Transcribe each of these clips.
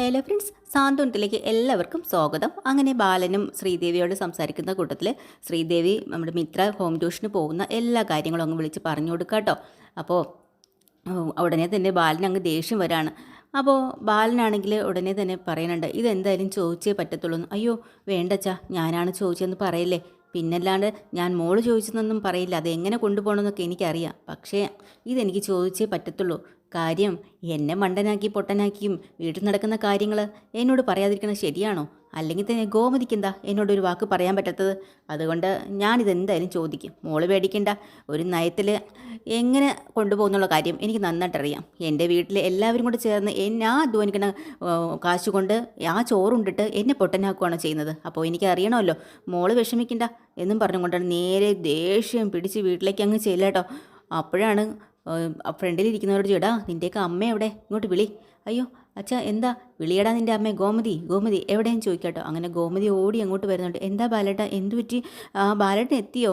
Hello friends, സാന്ത്വനത്തിലേക്ക് എല്ലാവർക്കും സ്വാഗതം. അങ്ങനെ ബാലനും ശ്രീദേവിയോട് സംസാരിക്കുന്ന കൂട്ടത്തിൽ ശ്രീദേവി നമ്മുടെ മിത്ര ഹോം ട്യൂഷന് പോകുന്ന എല്ലാ കാര്യങ്ങളും അങ്ങ് വിളിച്ച് പറഞ്ഞു കൊടുക്കുക കേട്ടോ. അപ്പോൾ ഉടനെ തന്നെ ബാലൻ അങ്ങ് ദേഷ്യം വരാണ്. അപ്പോൾ ബാലനാണെങ്കിൽ ഉടനെ തന്നെ പറയുന്നുണ്ട്, ഇതെന്തായാലും ചോദിച്ചേ പറ്റത്തുള്ളൂ. അയ്യോ വേണ്ടച്ചാ, ഞാനാണ് ചോദിച്ചതെന്ന് പറയില്ലേ, പിന്നല്ലാണ്ട് ഞാൻ മോള് ചോദിച്ചതെന്നൊന്നും പറയില്ല. അതെങ്ങനെ കൊണ്ടുപോകണമെന്നൊക്കെ എനിക്കറിയാം. പക്ഷേ ഇതെനിക്ക് ചോദിച്ചേ പറ്റത്തുള്ളൂ. കാര്യം എന്നെ മണ്ടനാക്കി പൊട്ടനാക്കിയും വീട്ടിൽ നടക്കുന്ന കാര്യങ്ങൾ എന്നോട് പറയാതിരിക്കുന്നത് ശരിയാണോ? അല്ലെങ്കിൽ തന്നെ ഗോമതിക്കെന്താ എന്നോടൊരു വാക്ക് പറയാൻ പറ്റാത്തത്? അതുകൊണ്ട് ഞാനിതെന്തായാലും ചോദിക്കും. മോള് പേടിക്കണ്ട. ഒരു നയത്തിൽ എങ്ങനെ കൊണ്ടുപോകുന്നുള്ള കാര്യം എനിക്ക് നന്നായിട്ടറിയാം. എൻ്റെ വീട്ടിൽ എല്ലാവരും കൂടെ ചേർന്ന് ഞാൻ അധ്വാനിക്കണ കാശ് കൊണ്ട് ആ ചോറുണ്ടിട്ട് എന്നെ പൊട്ടനാക്കുകയാണോ ചെയ്യുന്നത്? അപ്പോൾ എനിക്ക് അറിയണമല്ലോ. മോള് വിഷമിക്കണ്ട എന്നും പറഞ്ഞുകൊണ്ടാണ് നേരെ ദേഷ്യം പിടിച്ച് വീട്ടിലേക്ക് അങ്ങ് ചെല്ലാട്ടോ. അപ്പോഴാണ് ഫ്രണ്ടിലിരിക്കുന്നവരോട് ചേടാ, നിൻ്റെയൊക്കെ അമ്മ എവിടെ? ഇങ്ങോട്ട് വിളി. അയ്യോ അച്ഛാ, എന്താ? വിളിയടാ നിൻ്റെ അമ്മയെ. ഗോമതി ഗോമതി എവിടെയെന്ന് ചോദിക്കാട്ടോ. അങ്ങനെ ഗോമതി ഓടി അങ്ങോട്ട് വരുന്നുണ്ട്. എന്താ ബാലേട്ട, എന്തു പറ്റി? ബാലേട്ടൻ എത്തിയോ?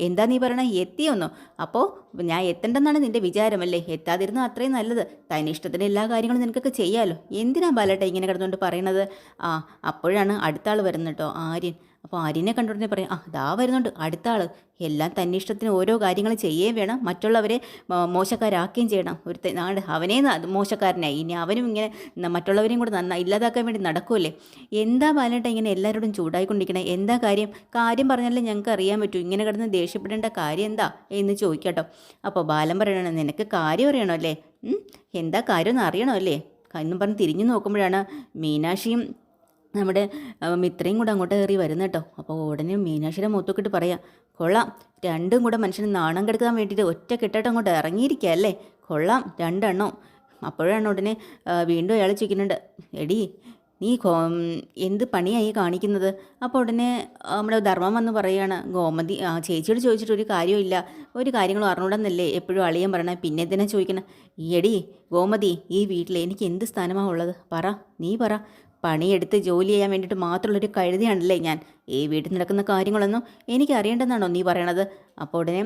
എന്താ നീ പറയണേ, എത്തിയോന്നോ? അപ്പോൾ ഞാൻ എത്തണ്ടെന്നാണ് നിൻ്റെ വിചാരമല്ലേ? എത്താതിരുന്നാൽ അത്രയും നല്ലത്. തനിഷ്ടത്തിന് എല്ലാ കാര്യങ്ങളും നിനക്കൊക്കെ ചെയ്യാമല്ലോ. എന്തിനാ ബാലേട്ട ഇങ്ങനെ കിടന്നുകൊണ്ട് പറയണത്? അപ്പോഴാണ് അടുത്ത ആൾ വരുന്നത് കേട്ടോ, ആര്യൻ. അപ്പോൾ ആര്യനെ കണ്ടുടനെ പറയാം, ദാ വരുന്നുണ്ട് അടുത്ത ആൾ. എല്ലാം തന്നിഷ്ടത്തിന് ഓരോ കാര്യങ്ങൾ ചെയ്യുകയും വേണം, മറ്റുള്ളവരെ മോശക്കാരാക്കുകയും ചെയ്യണം. ഒരു നാട് അവനേ മോശക്കാരനായി, ഇനി അവനും ഇങ്ങനെ മറ്റുള്ളവരെയും കൂടെ ഇല്ലാതാക്കാൻ വേണ്ടി നടക്കുമല്ലേ? എന്താ ബാലേട്ട ഇങ്ങനെ എല്ലാവരോടും ചൂടായിക്കൊണ്ടിരിക്കണേ? എന്താ കാര്യം പറഞ്ഞാലേ ഞങ്ങൾക്ക് അറിയാൻ പറ്റൂ. ഇങ്ങനെ കിടന്ന് ദേഷ്യപ്പെടേണ്ട കാര്യം എന്താ എന്ന് ചോദിക്കാട്ടോ. അപ്പോൾ ബാലൻ പറയണം, നിനക്ക് കാര്യം അറിയണോ അല്ലേ? എന്താ കാര്യം എന്ന് അറിയണോ അല്ലേ എന്നും പറഞ്ഞ് തിരിഞ്ഞു നോക്കുമ്പോഴാണ് മീനാക്ഷിയും നമ്മുടെ മിത്രയും കൂടെ അങ്ങോട്ട് കയറി വരുന്ന കേട്ടോ. അപ്പോൾ ഉടനെ മീനാക്ഷിയുടെ മുഖത്തൊക്കെ പറയാം, കൊള്ളാം, രണ്ടും കൂടെ മനുഷ്യന് നാണം കെടുക്കാൻ വേണ്ടിയിട്ട് ഒറ്റ കെട്ടായിട്ട് അങ്ങോട്ട് ഇറങ്ങിയിരിക്കുക അല്ലേ? കൊള്ളാം രണ്ടെണ്ണോ. അപ്പോഴാണ് ഉടനെ വീണ്ടും അയാൾ ചോദിക്കുന്നുണ്ട്, എടി നീ എന്ത് പണിയായി കാണിക്കുന്നത്? അപ്പോൾ ഉടനെ നമ്മുടെ ധർമ്മം വന്ന് പറയുകയാണ്, ഗോമതി ചേച്ചിയോട് ചോദിച്ചിട്ട് ഒരു കാര്യമില്ല, ഒരു കാര്യങ്ങളും അറിഞ്ഞൂടെന്നല്ലേ എപ്പോഴും അളിയൻ പറയണേ, പിന്നെ എന്തിനാ ചോദിക്കണേ? എടി ഗോമതി, ഈ വീട്ടിൽ എനിക്ക് എന്ത് സ്ഥാനമാണ് ഉള്ളത്? നീ പറ. പണിയെടുത്ത് ജോലി ചെയ്യാൻ വേണ്ടിയിട്ട് മാത്രമുള്ളൊരു കഴുതയാണല്ലേ ഞാൻ? ഈ വീട്ടിൽ നടക്കുന്ന കാര്യങ്ങളൊന്നും എനിക്ക് അറിയേണ്ടെന്നാണോ നീ പറയണത്? അപ്പോൾ ഉടനെ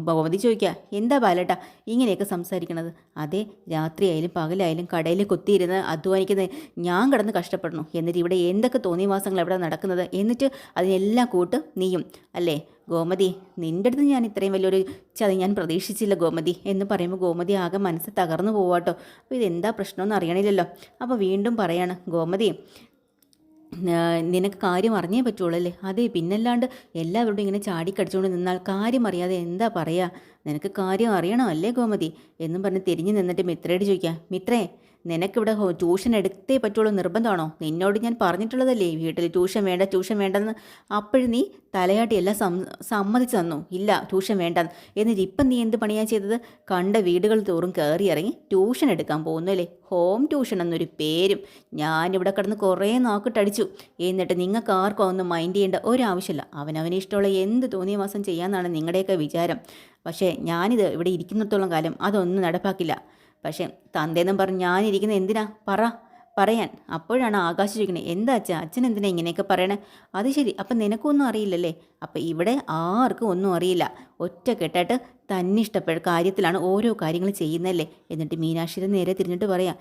ഭഗവതി ചോദിക്കുക, എന്താ ബാലേട്ട ഇങ്ങനെയൊക്കെ സംസാരിക്കണത്? അതെ, രാത്രിയായാലും പകലായാലും കടയിൽ കുത്തിയിരുന്ന് അധ്വാനിക്കുന്നത് ഞാൻ കിടന്ന് കഷ്ടപ്പെടണു, എന്നിട്ട് ഇവിടെ എന്തൊക്കെ തോന്നിവാസങ്ങൾ എവിടെ നടക്കുന്നത്? എന്നിട്ട് അതിനെല്ലാം കൂട്ട് നീയും അല്ലേ? ഗോമതി, നിൻ്റെ അടുത്ത് ഞാൻ ഇത്രയും വലിയൊരു ചതി ഞാൻ പ്രതീക്ഷിച്ചില്ല ഗോമതി എന്ന് പറയുമ്പോൾ ഗോമതി ആകെ മനസ്സ് തകർന്നു പോവാട്ടോ. അപ്പോൾ ഇതെന്താ പ്രശ്നമെന്ന് അറിയണില്ലല്ലോ. അപ്പോൾ വീണ്ടും പറയാണ്, ഗോമതി നിനക്ക് കാര്യം അറിഞ്ഞേ പറ്റുള്ളൂ അല്ലേ? അതെ, പിന്നല്ലാണ്ട് എല്ലാവരോടും ഇങ്ങനെ ചാടിക്കടിച്ചുകൊണ്ട് നിന്നാൽ കാര്യം അറിയാതെ എന്താ പറയുക? നിനക്ക് കാര്യം അറിയണോ അല്ലേ ഗോമതി എന്നും പറഞ്ഞ് തിരിഞ്ഞു നിന്നിട്ട് മിത്രയോട് ചോദിക്കുക, മിത്രേ നിനക്കിവിടെ ട്യൂഷൻ എടുത്തേ പറ്റുള്ളൂ നിർബന്ധമാണോ? നിന്നോട് ഞാൻ പറഞ്ഞിട്ടുള്ളതല്ലേ വീട്ടിൽ ട്യൂഷൻ വേണ്ടെന്ന്. അപ്പോഴും നീ തലയാട്ടി എല്ലാം സമ്മതിച്ചു തന്നു, ഇല്ല ട്യൂഷൻ വേണ്ടെന്ന്. എന്നിട്ട് ഇപ്പം നീ എന്ത് പണിയാണ് ചെയ്തത്? കണ്ട വീടുകൾ തോറും കയറി ഇറങ്ങി ട്യൂഷൻ എടുക്കാൻ പോകുന്നു അല്ലേ? ഹോം ട്യൂഷൻ എന്നൊരു പേരും. ഞാനിവിടെ കിടന്ന് കുറേ നാക്കിട്ടടിച്ചു, എന്നിട്ട് നിങ്ങൾക്ക് ആർക്കും ഒന്നും മൈൻഡ് ചെയ്യേണ്ട ഒരാവശ്യമില്ല. അവനവന് ഇഷ്ടമുള്ള എന്ത് തോന്നിയ മാസം ചെയ്യാമെന്നാണ് നിങ്ങളുടെയൊക്കെ വിചാരം. പക്ഷേ ഞാനിത് ഇവിടെ ഇരിക്കുന്നിടത്തോളം കാലം അതൊന്നും നടപ്പാക്കില്ല. പക്ഷേ തന്തേന്നും പറഞ്ഞ് ഞാനിരിക്കുന്നത് എന്തിനാ പറയാൻ. അപ്പോഴാണ് ആകാശ് ചോദിക്കണേ, എന്താ അച്ഛൻ എന്തിനാ ഇങ്ങനെയൊക്കെ പറയണേ? അത് ശരി, അപ്പം നിനക്കൊന്നും അറിയില്ലല്ലേ? അപ്പം ഇവിടെ ആർക്കും ഒന്നും അറിയില്ല. ഒറ്റ കെട്ടായിട്ട് തന്നിഷ്ടപ്പെട്ട കാര്യത്തിലാണ് ഓരോ കാര്യങ്ങൾ ചെയ്യുന്നതല്ലേ? എന്നിട്ട് മീനാക്ഷിയുടെ നേരെ തിരിഞ്ഞിട്ട് പറയാം,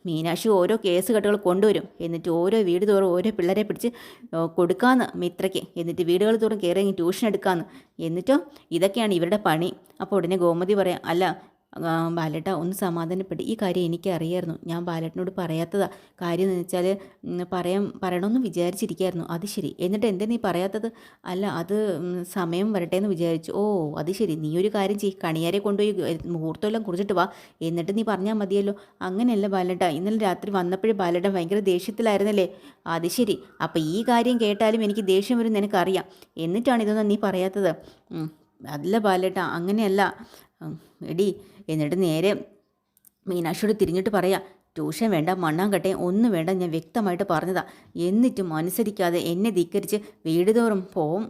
മീനാക്ഷി ഓരോ കേസ് കെട്ടുകൾ കൊണ്ടുവരും, എന്നിട്ട് ഓരോ വീട് തോറും ഓരോ പിള്ളേരെ പിടിച്ച് കൊടുക്കാമെന്ന് മിത്രയ്ക്ക്, എന്നിട്ട് വീടുകൾ തോറും കയറി ട്യൂഷൻ എടുക്കാമെന്ന്. എന്നിട്ടോ ഇതൊക്കെയാണ് ഇവരുടെ പണി. അപ്പോൾ ഉടനെ ഗോമതി പറയാം, അല്ല ബാലേട്ട ഒന്ന് സമാധാനപ്പെട്ട്, ഈ കാര്യം എനിക്ക് അറിയായിരുന്നു, ഞാൻ ബാലേട്ടനോട് പറയാത്തതാ. കാര്യം എന്ന് വെച്ചാൽ പറയണമെന്ന് വിചാരിച്ചിരിക്കുകയായിരുന്നു. അത് ശരി, എന്നിട്ട് എന്താ നീ പറയാത്തത്? അല്ല അത് സമയം വരട്ടെ എന്ന് വിചാരിച്ചു. ഓ അത് ശരി, നീ ഒരു കാര്യം ചെയ്യ്, കണിയാരെ കൊണ്ടുപോയി മുഹൂർത്തമെല്ലാം കുറിച്ചിട്ട് വാ, എന്നിട്ട് നീ പറഞ്ഞാൽ മതിയല്ലോ. അങ്ങനെയല്ല ബാലേട്ട, ഇന്നലെ രാത്രി വന്നപ്പോഴും ബാലേട്ട ഭയങ്കര ദേഷ്യത്തിലായിരുന്നല്ലേ? അത് ശരി, അപ്പോൾ ഈ കാര്യം കേട്ടാലും എനിക്ക് ദേഷ്യം വരും നിനക്കറിയാം, എന്നിട്ടാണ് ഇതൊന്നും നീ പറയാത്തത്? അല്ല ബാലേട്ട, അങ്ങനെയല്ല എടി. എന്നിട്ട് നേരെ മീനാക്ഷിയോട് തിരിഞ്ഞിട്ട് പറയാം, ട്യൂഷൻ വേണ്ട, മണ്ണാങ്കട്ടെ ഒന്നും വേണ്ട, ഞാൻ വ്യക്തമായിട്ട് പറഞ്ഞതാ. എന്നിട്ടും അനുസരിക്കാതെ എന്നെ ധിക്കരിച്ച് വീട് തോറും പോവും.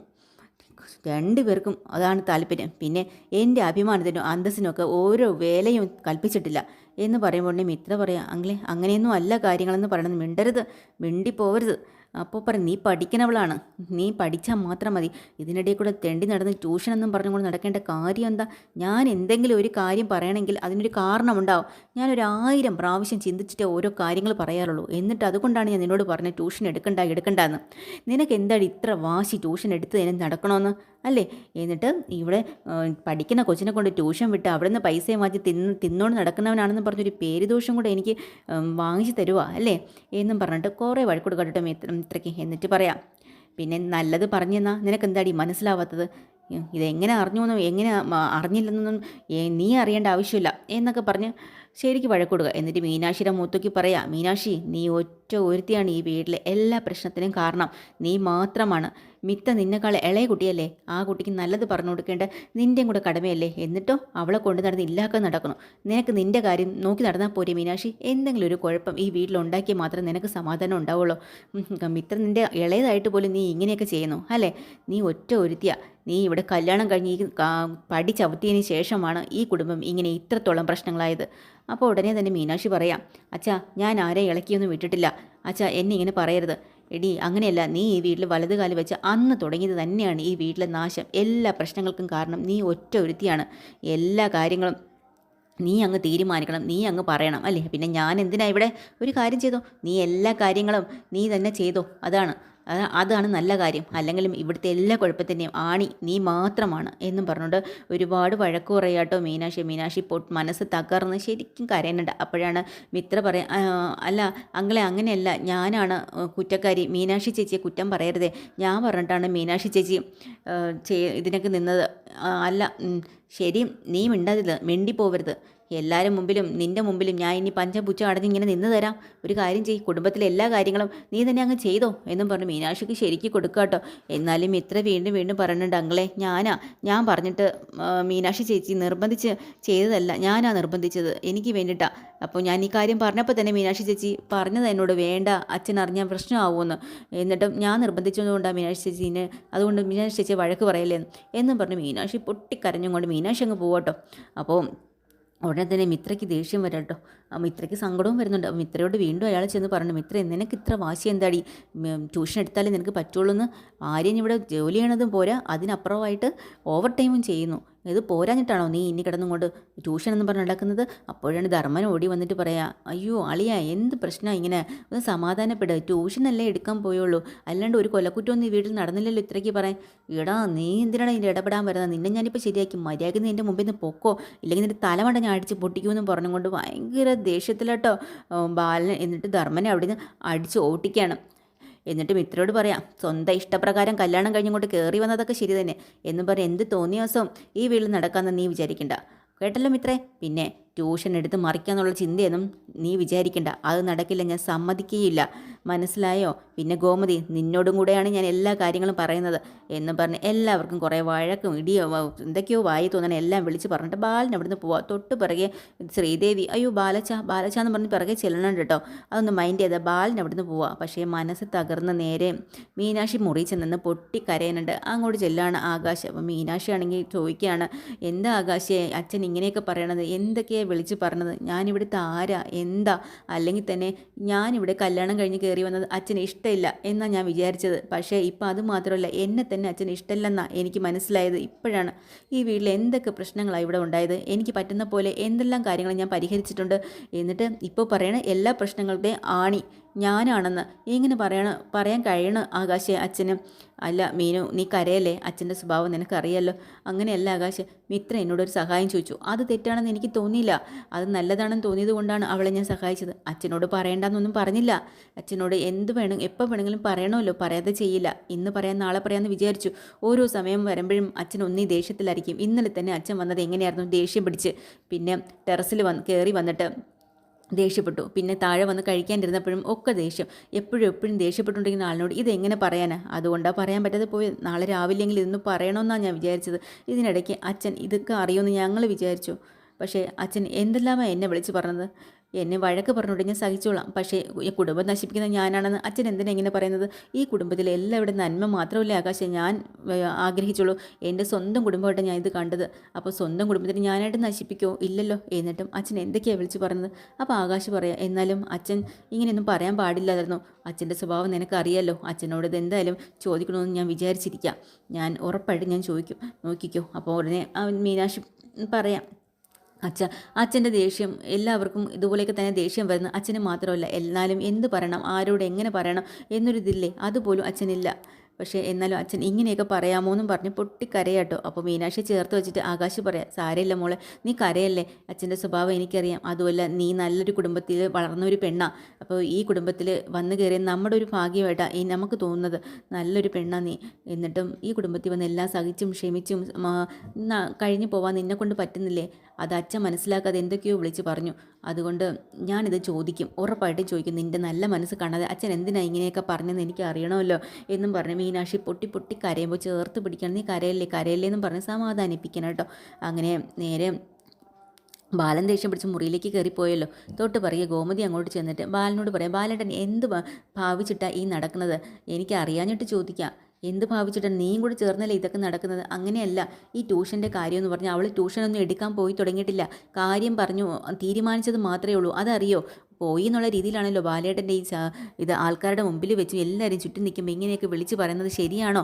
രണ്ടുപേർക്കും അതാണ് താല്പര്യം. പിന്നെ എൻ്റെ അഭിമാനത്തിനും അന്തസ്സിനൊക്കെ ഓരോ വേലയും കൽപ്പിച്ചിട്ടില്ല എന്ന് പറയുമ്പോൾ മിത്ര പറയാം, അങ്ങനെയൊന്നും അല്ല കാര്യങ്ങളെന്ന് പറയണമെന്ന് മിണ്ടരുത്, മിണ്ടിപ്പോവരുത്. അപ്പോൾ പറയും നീ പഠിക്കണവളാണ്, നീ പഠിച്ചാൽ മാത്രം മതി, ഇതിനിടയിൽ കൂടെ തെണ്ടി നടന്ന് ട്യൂഷനെന്നും പറഞ്ഞുകൊണ്ട് നടക്കേണ്ട കാര്യം എന്താ? ഞാൻ എന്തെങ്കിലും ഒരു കാര്യം പറയണമെങ്കിൽ അതിനൊരു കാരണമുണ്ടാവും. ഞാനൊരു 1000 പ്രാവശ്യം ചിന്തിച്ചിട്ടേ ഓരോ കാര്യങ്ങൾ പറയാറുള്ളൂ. എന്നിട്ട് അതുകൊണ്ടാണ് ഞാൻ നിന്നോട് പറഞ്ഞത് ട്യൂഷൻ എടുക്കണ്ടെന്ന്. നിനക്ക് എന്താണ് ഇത്ര വാശി ട്യൂഷൻ എടുത്ത് തന്നെ നടക്കണമെന്ന് അല്ലേ? എന്നിട്ട് ഇവിടെ പഠിക്കുന്ന കൊച്ചിനെ കൊണ്ട് ട്യൂഷൻ വിട്ട് അവിടെ നിന്ന് പൈസയും വാങ്ങി തിന്നോണ്ട് നടക്കുന്നവനാണെന്ന് പറഞ്ഞൊരു പേരുദോഷം കൂടെ എനിക്ക് വാങ്ങിച്ചു തരുവാ അല്ലേ എന്നും പറഞ്ഞിട്ട് കുറേ വഴക്കൂട് കേട്ടിട്ട് മിത്രയ്ക്ക്. എന്നിട്ട് പറയാം, പിന്നെ നല്ലത് പറഞ്ഞെന്നാ നിനക്ക് എന്താടി മനസ്സിലാവാത്തത്? ഇതെങ്ങനെ അറിഞ്ഞു എങ്ങനെ അറിഞ്ഞില്ലെന്നൊന്നും നീ അറിയേണ്ട ആവശ്യമില്ല എന്നൊക്കെ പറഞ്ഞ് ശരിക്ക് വഴക്കൊടുക. എന്നിട്ട് മീനാക്ഷിയുടെ മൂത്തോക്കി പറയാം, മീനാക്ഷി നീ ഒറ്റ ഒരുത്തിയാണ് ഈ വീട്ടിലെ എല്ലാ പ്രശ്നത്തിനും കാരണം, നീ മാത്രമാണ്. മിത്ത നിന്നെക്കാൾ ഇളയ കുട്ടിയല്ലേ, ആ കുട്ടിക്ക് നല്ലത് പറഞ്ഞു കൊടുക്കേണ്ട നിൻ്റെയും കൂടെ കടമയല്ലേ, എന്നിട്ടോ അവളെ കൊണ്ട് നടന്ന് ഇല്ലാക്കാൻ നടക്കണം. നിനക്ക് നിൻ്റെ കാര്യം നോക്കി നടന്നാൽ പോരെ മീനാക്ഷി? എന്തെങ്കിലും ഒരു കുഴപ്പം ഈ വീട്ടിലുണ്ടാക്കിയാൽ മാത്രമേ നിനക്ക് സമാധാനം ഉണ്ടാവുള്ളൂ. മിത്ര നിൻ്റെ ഇളയതായിട്ട് പോലും നീ ഇങ്ങനെയൊക്കെ ചെയ്യുന്നു അല്ലേ? നീ ഒറ്റ ഒരുത്തിയാ. നീ ഇവിടെ കല്യാണം കഴിഞ്ഞ് പടി ചവിട്ടിയതിന് ശേഷമാണ് ഈ കുടുംബം ഇങ്ങനെ ഇത്രത്തോളം പ്രശ്നങ്ങളായത്. അപ്പോൾ ഉടനെ തന്നെ മീനാക്ഷി പറയാം, അച്ഛാ ഞാൻ ആരെയും ഇളക്കിയൊന്നും വിട്ടിട്ടില്ല, അച്ഛാ എന്നെ ഇങ്ങനെ പറയരുത്. എടി അങ്ങനെയല്ല, നീ ഈ വീട്ടിൽ വലത് കാലം വെച്ച് അന്ന് തുടങ്ങിയത് തന്നെയാണ് ഈ വീട്ടിലെ നാശം. എല്ലാ പ്രശ്നങ്ങൾക്കും കാരണം നീ ഒറ്റ ഒരുത്തിയാണ്. എല്ലാ കാര്യങ്ങളും നീ അങ്ങ് തീരുമാനിക്കണം, നീ അങ്ങ് പറയണം അല്ലേ? പിന്നെ ഞാൻ എന്തിനാ ഇവിടെ? ഒരു കാര്യം ചെയ്തോ, നീ എല്ലാ കാര്യങ്ങളും നീ തന്നെ ചെയ്തോ, അതാണ് നല്ല കാര്യം. അല്ലെങ്കിലും ഇവിടുത്തെ എല്ലാ കുഴപ്പത്തിൻ്റെയും ആണി നീ മാത്രമാണ് എന്നും പറഞ്ഞുകൊണ്ട് ഒരുപാട് വഴക്ക് പറയാട്ടോ മീനാക്ഷി മനസ്സ് തകർന്ന് ശരിക്കും കരയുന്നുണ്ട്. അപ്പോഴാണ് മിത്ര പറയാം, അല്ല അങ്ങളെ അങ്ങനെയല്ല, ഞാനാണ് കുറ്റക്കാരി, മീനാക്ഷി ചേച്ചിയെ കുറ്റം പറയരുതേ, ഞാൻ പറഞ്ഞിട്ടാണ് മീനാക്ഷി ചേച്ചി ഇതിനൊക്കെ നിന്നത്. അല്ല ശരി, നീ മിണ്ടിപ്പോവരുത്. എല്ലാവരും മുമ്പിലും നിൻ്റെ മുമ്പിലും ഞാൻ ഇനി പഞ്ചപുച്ച അടഞ്ഞിങ്ങനെ നിന്ന് തരാം. ഒരു കാര്യം ചെയ്യ്, കുടുംബത്തിലെ എല്ലാ കാര്യങ്ങളും നീ തന്നെ അങ്ങ് ചെയ്തോ എന്നും പറഞ്ഞു മീനാക്ഷിക്ക് ശരിക്ക് കൊടുക്കുക കേട്ടോ. എന്നാലും ഇത്ര വീണ്ടും പറയുന്നുണ്ട്, അങ്ങളെ ഞാൻ പറഞ്ഞിട്ട് മീനാക്ഷി ചേച്ചി നിർബന്ധിച്ച് ചെയ്തതല്ല, ഞാനാ നിർബന്ധിച്ചത്, എനിക്ക് വേണ്ടിയിട്ടാണ്. അപ്പോൾ ഞാൻ ഈ കാര്യം പറഞ്ഞപ്പോൾ തന്നെ മീനാക്ഷി ചേച്ചി പറഞ്ഞത് എന്നോട് വേണ്ട, അച്ഛൻ അറിഞ്ഞാൽ പ്രശ്നമാവുമെന്ന്. എന്നിട്ടും ഞാൻ നിർബന്ധിച്ചതുകൊണ്ടാണ് മീനാക്ഷി ചേച്ചീനെ, അതുകൊണ്ട് മീനാക്ഷി ചേച്ചി വഴക്ക് പറയല്ലേ എന്നും പറഞ്ഞ് മീനാക്ഷി പൊട്ടിക്കരഞ്ഞും കൊണ്ട് മീനാക്ഷി അങ്ങ് പോവാട്ടോ. അപ്പോൾ ഉടനെ തന്നെ മിത്രയ്ക്ക് ദേഷ്യം വരാം കേട്ടോ. മിത്രയ്ക്ക് സങ്കടവും വരുന്നുണ്ട്. മിത്രയോട് വീണ്ടും അയാൾ ചെന്ന് പറഞ്ഞു, മിത്ര നിനക്ക് ഇത്ര വാശി എന്താടി? ട്യൂഷൻ എടുത്താലേ നിനക്ക് പറ്റുള്ളൂ എന്ന്. ആര്യൻ ഇവിടെ ജോലി ചെയ്യണതും പോരാ, അതിനപ്പുറമായിട്ട് ഓവർ ടൈമും ചെയ്യുന്നു. ഇത് പോരാഞ്ഞിട്ടാണോ നീ ഇനി കിടന്നുകൊണ്ട് ട്യൂഷൻ എന്ന് പറഞ്ഞ് നടക്കുന്നത്? അപ്പോഴാണ് ധർമ്മൻ ഓടി വന്നിട്ട് പറയാ, അയ്യോ അളിയ എന്ത് പ്രശ്നമാണ് ഇങ്ങനെ? ഒന്ന് സമാധാനപ്പെടുക, ട്യൂഷനല്ലേ എടുക്കാൻ പോയുള്ളൂ, അല്ലാണ്ട് ഒരു കൊലക്കുറ്റമൊന്നും ഈ വീട്ടിൽ നടന്നില്ലല്ലോ ഇത്രയ്ക്ക് പറയാൻ. എടാ നീ എന്തിനാണ് ഇതിൻ്റെ ഇടപെടാൻ വരുന്നത്? നിന്നെ ഞാനിപ്പോൾ ശരിയാക്കി, മര്യാദയ്ക്ക് നിൻ്റെ മുമ്പിൽ നിന്ന് പൊക്കോ, ഇല്ലെങ്കിൽ നിൻ്റെ തലമണ്ട ഞാൻ അടിച്ച് പൊട്ടിക്കുമെന്നും പറഞ്ഞുകൊണ്ട് ഭയങ്കര ദേഷ്യത്തിലാട്ടോ ബാലൻ. എന്നിട്ട് ധർമ്മനെ അവിടെ നിന്ന് അടിച്ച് ഓട്ടിക്കുകയാണ്. എന്നിട്ട് മിത്രയോട് പറയാം, സ്വന്തം ഇഷ്ടപ്രകാരം കല്യാണം കഴിഞ്ഞുകൊണ്ട് കയറി വന്നതൊക്കെ ശരി തന്നെ എന്നും പറഞ്ഞ് എന്ത് തോന്നിയ ദിവസം ഈ വീട്ടിൽ നടക്കാമെന്ന് നീ വിചാരിക്കണ്ട കേട്ടല്ലോ മിത്രേ. പിന്നെ ട്യൂഷൻ എടുത്ത് മറിക്കാന്നുള്ള ചിന്തയൊന്നും നീ വിചാരിക്കണ്ട, അത് നടക്കില്ല, ഞാൻ സമ്മതിക്കുകയില്ല, മനസ്സിലായോ? പിന്നെ ഗോമതി നിന്നോടും കൂടെയാണ് ഞാൻ എല്ലാ കാര്യങ്ങളും പറയുന്നത് എന്ന് പറഞ്ഞ് എല്ലാവർക്കും കുറേ വഴക്കും ഇടിയോ എന്തൊക്കെയോ വായി തോന്നണം എല്ലാം വിളിച്ച് പറഞ്ഞിട്ട് ബാലൻ അവിടുന്ന് പോവാം. തൊട്ട് പിറകെ ശ്രീദേവി, അയ്യോ ബാലച്ച എന്ന് പറഞ്ഞ് പിറകെ ചെല്ലണം കേട്ടോ, അതൊന്ന് മൈൻഡ് ചെയ്താൽ ബാലൻ അവിടുന്ന് പോവാം. പക്ഷേ മനസ്സ് തകർന്ന് നേരെ മീനാക്ഷി മുറി ചെന്ന് പൊട്ടിക്കരയുന്നുണ്ട്. അങ്ങോട്ട് ചെല്ലാണ് ആകാശ്. അപ്പം മീനാക്ഷി ആണെങ്കിൽ ചോദിക്കുകയാണ്, എന്താ ആകാശേ അച്ഛൻ ഇങ്ങനെയൊക്കെ പറയണത്? എന്തൊക്കെയാണ് വിളിച്ച് പറഞ്ഞത്? ഞാനിവിടുത്തെ ആരാ എന്താ? അല്ലെങ്കിൽ തന്നെ ഞാനിവിടെ കല്യാണം കഴിഞ്ഞ് കയറി വന്നത് അച്ഛന് ഇഷ്ടമില്ല എന്നാണ് ഞാൻ വിചാരിച്ചത്. പക്ഷേ ഇപ്പം അത് മാത്രമല്ല, എന്നെ തന്നെ അച്ഛന് ഇഷ്ടമില്ലെന്നാണ് എനിക്ക് മനസ്സിലായത്. ഇപ്പോഴാണ് ഈ വീട്ടിൽ എന്തൊക്കെ പ്രശ്നങ്ങളാണ് ഇവിടെ ഉണ്ടായത്. എനിക്ക് പറ്റുന്ന പോലെ എന്തെല്ലാം കാര്യങ്ങൾ ഞാൻ പരിഹരിച്ചിട്ടുണ്ട്. എന്നിട്ട് ഇപ്പോൾ പറയണ എല്ലാ പ്രശ്നങ്ങളുടെയും ആണി ഞാനാണെന്ന് എങ്ങനെ പറയാൻ കഴിയണം ആകാശേ അച്ഛനും? അല്ല മീനു, നീ കരയല്ലേ, അച്ഛൻ്റെ സ്വഭാവം നിനക്കറിയാലോ. അങ്ങനെയല്ല ആകാശ്, മിത്ര എന്നോടൊരു സഹായം ചോദിച്ചു, അത് തെറ്റാണെന്ന് എനിക്ക് തോന്നിയില്ല, അത് നല്ലതാണെന്ന് തോന്നിയത് കൊണ്ടാണ് അവളെ ഞാൻ സഹായിച്ചത്. അച്ഛനോട് പറയേണ്ടെന്നൊന്നും പറഞ്ഞില്ല. അച്ഛനോട് എപ്പോൾ വേണമെങ്കിലും പറയണമല്ലോ, പറയാതെ ചെയ്യില്ല. ഇന്ന് പറയാൻ നാളെ പറയാമെന്ന് വിചാരിച്ചു. ഓരോ സമയം വരുമ്പോഴും അച്ഛൻ ഒന്നീ ദേഷ്യത്തിലായിരിക്കും. ഇന്നലെ തന്നെ അച്ഛൻ വന്നത് എങ്ങനെയായിരുന്നു? ദേഷ്യം പിടിച്ച്. പിന്നെ ടെറസിൽ കയറി വന്നിട്ട് ദേഷ്യപ്പെട്ടു. പിന്നെ താഴെ വന്ന് കഴിക്കാനിരുന്നപ്പോഴും ഒക്കെ ദേഷ്യം. എപ്പോഴും ദേഷ്യപ്പെട്ടുകൊണ്ടിരിക്കുന്ന ആളിനോട് ഇതെങ്ങനെ പറയാനാ? അതുകൊണ്ടാണ് പറയാൻ പറ്റാതെ പോയി. നാളെ രാവിലെയെങ്കിൽ ഇതൊന്ന് പറയണമെന്നാണ് ഞാൻ വിചാരിച്ചത്. ഇതിനിടയ്ക്ക് അച്ഛൻ ഇതൊക്കെ അറിയുമെന്ന് ഞങ്ങൾ വിചാരിച്ചു. പക്ഷേ അച്ഛൻ എന്തെല്ലാമാണ് എന്നെ വിളിച്ച് പറഞ്ഞത്? എന്നെ വഴക്ക് പറഞ്ഞുകൊണ്ട് ഞാൻ സഹിച്ചോളാം. പക്ഷേ ഈ കുടുംബം നശിപ്പിക്കുന്ന ഞാനാണെന്ന് അച്ഛൻ എന്തിനാ ഇങ്ങനെ പറയുന്നത്? ഈ കുടുംബത്തിലെ എല്ലാവരുടെ നന്മ മാത്രമല്ലേ ആകാശേ ഞാൻ ആഗ്രഹിച്ചുള്ളൂ. എൻ്റെ സ്വന്തം കുടുംബമായിട്ട് ഞാൻ ഇത് കണ്ടത്. അപ്പോൾ സ്വന്തം കുടുംബത്തിന് ഞാനായിട്ട് നശിപ്പിക്കുമോ? ഇല്ലല്ലോ. എന്നിട്ടും അച്ഛൻ എന്തൊക്കെയാണ് വിളിച്ച് പറയുന്നത്? അപ്പോൾ ആകാശ് പറയാം, എന്നാലും അച്ഛൻ ഇങ്ങനെയൊന്നും പറയാൻ പാടില്ലായിരുന്നു. അച്ഛൻ്റെ സ്വഭാവം നിനക്കറിയാലോ. അച്ഛനോട് ഇത് എന്തായാലും ചോദിക്കണമെന്ന് ഞാൻ വിചാരിച്ചിരിക്കാം. ഞാൻ ഉറപ്പായിട്ടും ഞാൻ ചോദിക്കും. നോക്കിക്കോ. അപ്പോൾ ഉടനെ മീനാക്ഷി പറയാം, അച്ഛൻ്റെ ദേഷ്യം എല്ലാവർക്കും ഇതുപോലെയൊക്കെ തന്നെ ദേഷ്യം വരുന്ന അച്ഛന് മാത്രമല്ല. എന്നാലും എന്ത് പറയണം, ആരോട് എങ്ങനെ പറയണം എന്നൊരിതില്ലേ, അതുപോലും അച്ഛനില്ല. പക്ഷേ എന്നാലും അച്ഛൻ ഇങ്ങനെയൊക്കെ പറയാമോ എന്നും പറഞ്ഞ് പൊട്ടിക്കരയാട്ടോ. അപ്പോൾ മീനാക്ഷി ചേർത്ത് വെച്ചിട്ട് ആകാശ് പറയാം, സാരമില്ല മോളെ, നീ കരയല്ലേ, അച്ഛൻ്റെ സ്വഭാവം എനിക്കറിയാം. അതുമല്ല നീ നല്ലൊരു കുടുംബത്തിൽ വളർന്ന ഒരു പെണ്ണാണ്. അപ്പോൾ ഈ കുടുംബത്തിൽ വന്നു കയറിയ നമ്മുടെ ഒരു ഭാഗ്യമായിട്ടാണ് ഈ നമുക്ക് തോന്നുന്നത്. നല്ലൊരു പെണ്ണാണ് നീ. എന്നിട്ടും ഈ കുടുംബത്തിൽ വന്ന് എല്ലാം സഹിച്ചും ക്ഷമിച്ചും കഴിഞ്ഞു പോവാൻ നിന്നെക്കൊണ്ട് പറ്റുന്നില്ലേ? അത് അച്ഛൻ മനസ്സിലാക്കാതെ എന്തൊക്കെയോ വിളിച്ച് പറഞ്ഞു. അതുകൊണ്ട് ഞാനിത് ചോദിക്കും, ഉറപ്പായിട്ടും ചോദിക്കും. നിൻ്റെ നല്ല മനസ്സ് കാണാതെ അച്ഛൻ എന്തിനാണ് ഇങ്ങനെയൊക്കെ പറഞ്ഞതെന്ന് എനിക്ക് അറിയണമല്ലോ എന്നും പറഞ്ഞ് മീനാക്ഷി പൊട്ടി പൊട്ടി കരയുമ്പോൾ ചേർത്ത് പിടിക്കണം. നീ കരയല്ലേ കരയല്ലേ എന്നും പറഞ്ഞ് സമാധാനിപ്പിക്കണം കേട്ടോ. അങ്ങനെ നേരെ ബാലൻ ദേഷ്യം പിടിച്ച് മുറിയിലേക്ക് കയറിപ്പോയല്ലോ. തൊട്ട് പറയുക ഗോമതി അങ്ങോട്ട് ചെന്നിട്ട് ബാലനോട് പറയാം, ബാലേട്ടൻ എന്ത് ഭാവിച്ചിട്ടാണ് ഈ നടക്കുന്നത്? എനിക്ക് അറിയാഞ്ഞിട്ട് ചോദിക്കാം. എന്ത് ഭാവിച്ചിട്ടാണ്? നീയും കൂടി ചേർന്നല്ലേ ഇതൊക്കെ നടക്കുന്നത്? അങ്ങനെയല്ല. ഈ ട്യൂഷൻ്റെ കാര്യമെന്ന് പറഞ്ഞാൽ അവൾ ട്യൂഷനൊന്നും എടുക്കാൻ പോയി തുടങ്ങിയിട്ടില്ല. കാര്യം പറഞ്ഞു തീരുമാനിച്ചത് മാത്രമേ ഉള്ളൂ. അതറിയോ? പോയി എന്നുള്ള രീതിയിലാണല്ലോ ബാലേട്ടൻ്റെ ഈ ഇത് ആൾക്കാരുടെ മുമ്പിൽ വെച്ച് എല്ലാവരും ചുറ്റും നിൽക്കുമ്പോൾ ഇങ്ങനെയൊക്കെ വിളിച്ച് പറയുന്നത് ശരിയാണോ?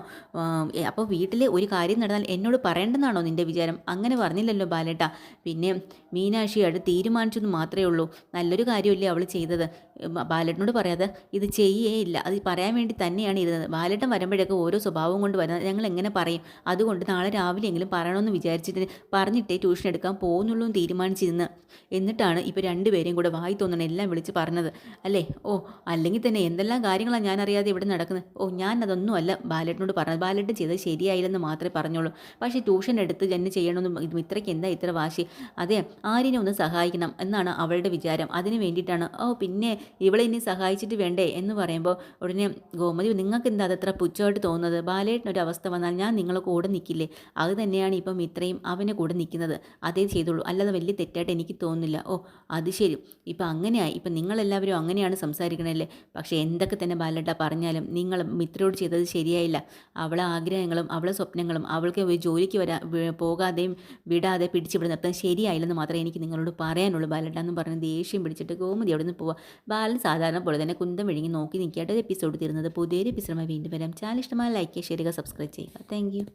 അപ്പോൾ വീട്ടിൽ ഒരു കാര്യം നടന്നാൽ എന്നോട് പറയേണ്ടെന്നാണോ നിൻ്റെ വിചാരം? അങ്ങനെ പറഞ്ഞില്ലല്ലോ ബാലേട്ട. പിന്നെ മീനാക്ഷിയോട് തീരുമാനിച്ചെന്ന് മാത്രമേ ഉള്ളൂ. നല്ലൊരു കാര്യമല്ലേ അവൾ ചെയ്തത്. ബാലേട്ടനോട് പറയാതെ ഇത് ചെയ്യേയില്ല. അത് പറയാൻ വേണ്ടി തന്നെയാണ് ഇരുന്നത്. ബാലേട്ടൻ വരുമ്പോഴൊക്കെ ഓരോ സ്വഭാവം കൊണ്ട് വരുന്നത് ഞങ്ങൾ എങ്ങനെ പറയും? അതുകൊണ്ട് നാളെ രാവിലെയെങ്കിലും പറയണമെന്ന് വിചാരിച്ചിട്ട് പറഞ്ഞിട്ടേ ട്യൂഷൻ എടുക്കാൻ പോകുന്നുള്ളൂ എന്ന് തീരുമാനിച്ചിരുന്ന്. എന്നിട്ടാണ് ഇപ്പോൾ രണ്ടുപേരെയും കൂടെ വായി തോന്നണം എല്ലാം വിളിച്ച് പറഞ്ഞത് അല്ലേ? ഓ, അല്ലെങ്കിൽ തന്നെ എന്തെല്ലാം കാര്യങ്ങളാണ് ഞാൻ അറിയാതെ ഇവിടെ നടക്കുന്നത്. ഓ, ഞാൻ അതൊന്നുമല്ല ബാലേട്ടനോട് പറഞ്ഞത്. ബാലേട്ടൻ ചെയ്തത് ശരിയായില്ലെന്ന് മാത്രമേ പറഞ്ഞോളൂ. പക്ഷേ ട്യൂഷൻ എടുത്ത് തന്നെ ചെയ്യണമെന്ന് ഇത്രയ്ക്ക് എന്താ ഇത്ര വാശി? അതെ, ആര്യനെ ഒന്ന് സഹായിക്കണം എന്നാണ് അവളുടെ വിചാരം. അതിന് വേണ്ടിയിട്ടാണ്. ഓ, പിന്നെ ഇവളെ ഇനി സഹായിച്ചിട്ട് വേണ്ടേ എന്ന് പറയുമ്പോൾ ഉടനെ ഗോമതി, നിങ്ങൾക്ക് എന്താ അതത്ര പുച്ഛമായിട്ട് തോന്നുന്നത്? ബാലേട്ടനൊരു അവസ്ഥ വന്നാൽ ഞാൻ നിങ്ങളെ കൂടെ നിൽക്കില്ലേ? അത് തന്നെയാണ് ഇപ്പം ഇത്രയും അവനെ കൂടെ നിൽക്കുന്നത്. അതേ ചെയ്തുള്ളൂ, അല്ലാതെ വലിയ തെറ്റായിട്ട് എനിക്ക് തോന്നുന്നില്ല. ഓ, അത് ശരി, ഇപ്പം അങ്ങനെയായി. ഇപ്പം നിങ്ങളെല്ലാവരും അങ്ങനെയാണ് സംസാരിക്കണല്ലേ? പക്ഷേ എന്തൊക്കെ തന്നെ ബാലേട്ട പറഞ്ഞാലും നിങ്ങൾ മിത്രയോട് ചെയ്തത് ശരിയായില്ല. അവളെ ആഗ്രഹങ്ങളും അവളെ സ്വപ്നങ്ങളും അവൾക്ക് ഒരു ജോലിക്ക് പോകാതെയും വിടാതെ പിടിച്ചിവിടെ നിർത്താൻ ശരിയായില്ലെന്ന് മാത്രമേ എനിക്ക് നിങ്ങളോട് പറയാനുള്ളൂ ബാലേട്ട എന്ന് പറഞ്ഞ് ദേഷ്യം പിടിച്ചിട്ട് ഗോമതി അവിടെ നിന്ന് പോവുക. ബാലൻ സാധാരണ പോലെ തന്നെ കുന്തം വിഴുങ്ങി നോക്കി നിൽക്കാട്ട് എപ്പിസോഡ് തീരുന്നത്. പുതിയൊരു എപ്പിസോഡുമായി വീണ്ടും വരാം. ചാനൽ ഇഷ്ടമായ ലൈക്ക് ചെയ്യുക, ഷെയർ ചെയ്യുക, സബ്സ്ക്രൈബ് ചെയ്യുക. Thank you.